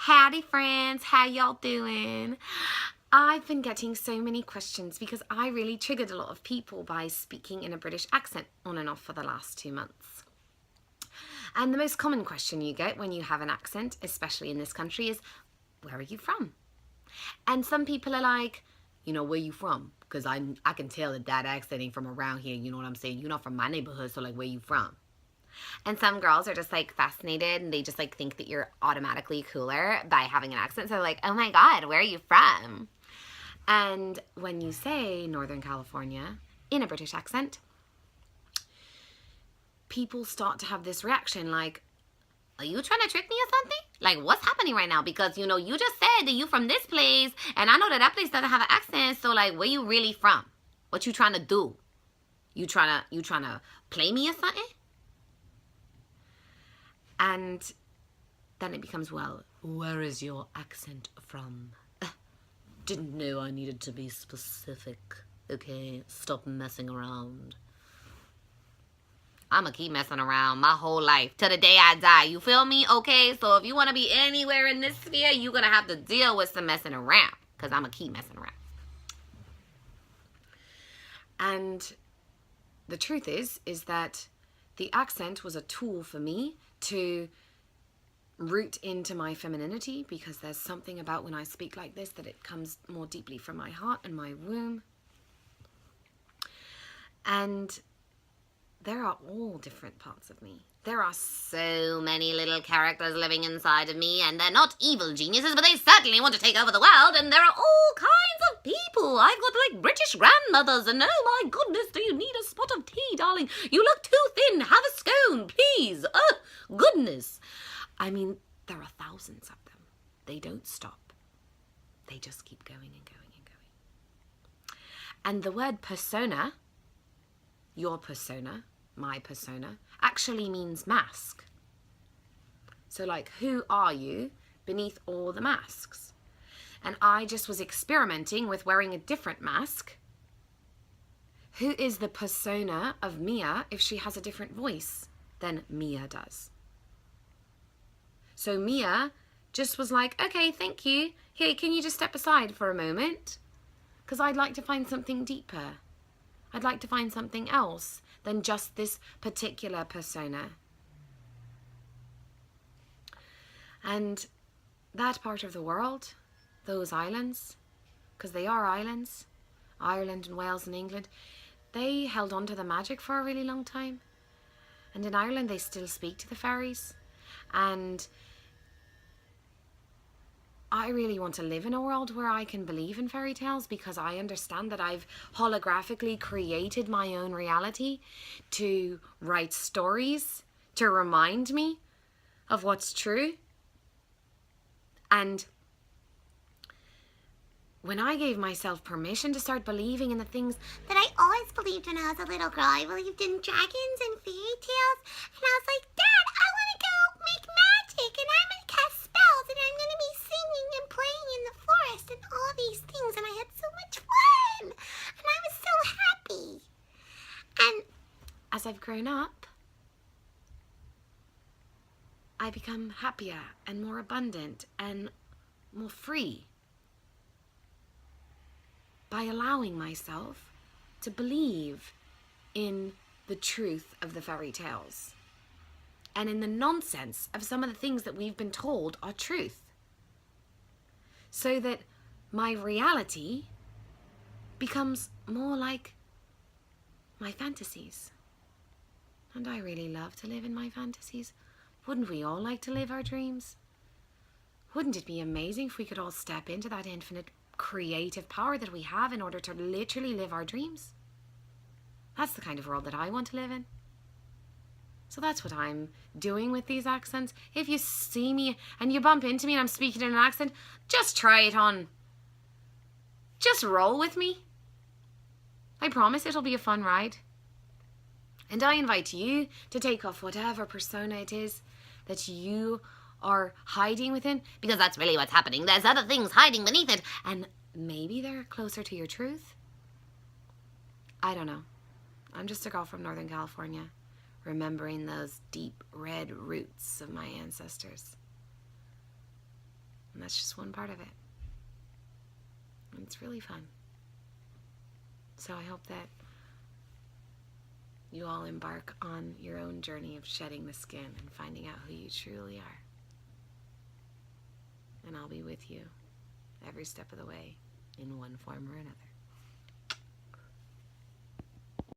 Howdy friends, how y'all doing? I've been getting so many questions because I really triggered a lot of people by speaking in a British accent on and off for the last 2 months. And the most common question you get when you have an accent, especially in this country, is, where are you from? And some people are like, where you from? Because I can tell that accent ain't from around here, you know what I'm saying? You're not from my neighborhood, so like, where you from? And some girls are just like fascinated and they just like think that you're automatically cooler by having an accent. So they're like, oh my God, where are you from? And when you say Northern California in a British accent, people start to have this reaction like, are you trying to trick me or something? Like, what's happening right now? Because, you just said that you from this place and I know that place doesn't have an accent. So like, where you really from? What you trying to do? You trying to play me or something? And then it becomes, well, where is your accent from? Didn't know I needed to be specific. Okay, stop messing around. I'ma keep messing around my whole life till the day I die. You feel me? Okay, so if you want to be anywhere in this sphere, you're going to have to deal with some messing around because I'ma keep messing around. And the truth is that the accent was a tool for me to root into my femininity, because there's something about when I speak like this that it comes more deeply from my heart and my womb. And there are all different parts of me. There are so many little characters living inside of me, and they're not evil geniuses, but they certainly want to take over the world, and there are all kinds of people. I've got like British grandmothers, and oh my goodness, do you need a spot of tea, darling? You look too thin. Have a scone, please. Oh, goodness. I mean, there are thousands of them. They don't stop. They just keep going and going and going. And the word persona, your persona, my persona, actually means mask. So like, who are you beneath all the masks? And I just was experimenting with wearing a different mask. Who is the persona of Mia if she has a different voice than Mia does? So Mia just was like, okay, thank you. Hey, can you just step aside for a moment? Because I'd like to find something deeper. I'd like to find something else than just this particular persona. And that part of the world, those islands, because they are islands, Ireland and Wales and England, they held on to the magic for a really long time. And in Ireland, they still speak to the fairies. And I really want to live in a world where I can believe in fairy tales, because I understand that I've holographically created my own reality to write stories, to remind me of what's true. And when I gave myself permission to start believing in the things that I always believed when I was a little girl, I believed in dragons and fairy tales, and I was like, Dad, I want to go make magic, and I'm going to cast spells, and I'm going to be singing and playing in the forest and all these things, and I had so much fun, and I was so happy. And as I've grown up, I become happier and more abundant and more free by allowing myself to believe in the truth of the fairy tales and in the nonsense of some of the things that we've been told are truth, so that my reality becomes more like my fantasies. And I really love to live in my fantasies. Wouldn't we all like to live our dreams? Wouldn't it be amazing if we could all step into that infinite creative power that we have in order to literally live our dreams? That's the kind of world that I want to live in. So that's what I'm doing with these accents. If you see me and you bump into me and I'm speaking in an accent, just try it on. Just roll with me. I promise it'll be a fun ride. And I invite you to take off whatever persona it is that you are hiding within, because that's really what's happening. There's other things hiding beneath it, and maybe they're closer to your truth. I don't know. I'm just a girl from Northern California, remembering those deep red roots of my ancestors. And that's just one part of it. And it's really fun. So I hope that you all embark on your own journey of shedding the skin and finding out who you truly are. And I'll be with you every step of the way in one form or another.